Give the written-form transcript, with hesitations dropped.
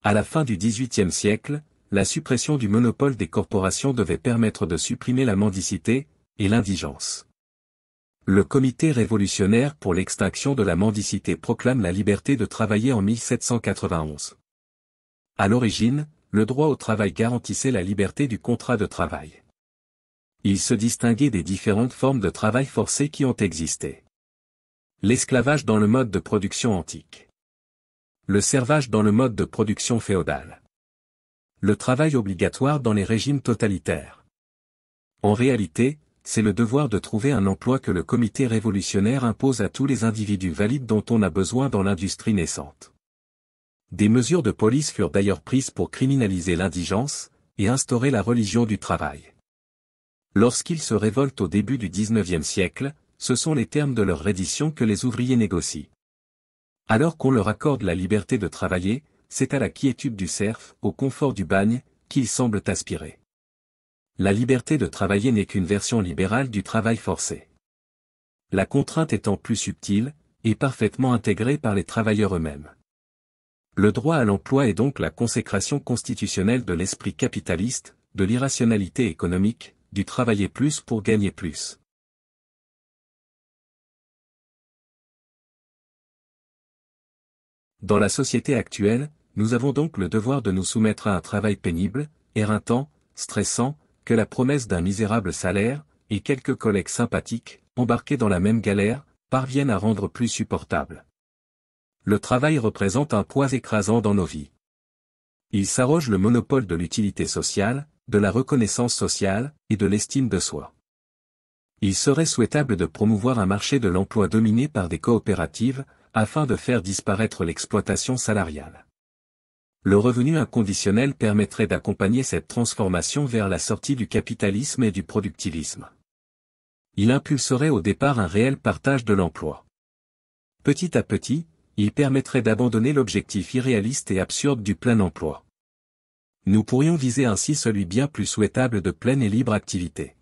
À la fin du XVIIIe siècle, la suppression du monopole des corporations devait permettre de supprimer la mendicité et l'indigence. Le Comité révolutionnaire pour l'extinction de la mendicité proclame la liberté de travailler en 1791. À l'origine, le droit au travail garantissait la liberté du contrat de travail. Il se distinguait des différentes formes de travail forcé qui ont existé. L'esclavage dans le mode de production antique. Le servage dans le mode de production féodal. Le travail obligatoire dans les régimes totalitaires. En réalité, c'est le devoir de trouver un emploi que le comité révolutionnaire impose à tous les individus valides dont on a besoin dans l'industrie naissante. Des mesures de police furent d'ailleurs prises pour criminaliser l'indigence et instaurer la religion du travail. Lorsqu'ils se révoltent au début du XIXe siècle, ce sont les termes de leur reddition que les ouvriers négocient. Alors qu'on leur accorde la liberté de travailler, c'est à la quiétude du serf, au confort du bagne, qu'ils semblent aspirer. La liberté de travailler n'est qu'une version libérale du travail forcé. La contrainte étant plus subtile, et parfaitement intégrée par les travailleurs eux-mêmes. Le droit à l'emploi est donc la consécration constitutionnelle de l'esprit capitaliste, de l'irrationalité économique, du travailler plus pour gagner plus. Dans la société actuelle, nous avons donc le devoir de nous soumettre à un travail pénible, éreintant, stressant, que la promesse d'un misérable salaire, et quelques collègues sympathiques, embarqués dans la même galère, parviennent à rendre plus supportable. Le travail représente un poids écrasant dans nos vies. Il s'arroge le monopole de l'utilité sociale, de la reconnaissance sociale, et de l'estime de soi. Il serait souhaitable de promouvoir un marché de l'emploi dominé par des coopératives, afin de faire disparaître l'exploitation salariale. Le revenu inconditionnel permettrait d'accompagner cette transformation vers la sortie du capitalisme et du productivisme. Il impulserait au départ un réel partage de l'emploi. Petit à petit, il permettrait d'abandonner l'objectif irréaliste et absurde du plein emploi. Nous pourrions viser ainsi celui bien plus souhaitable de pleine et libre activité.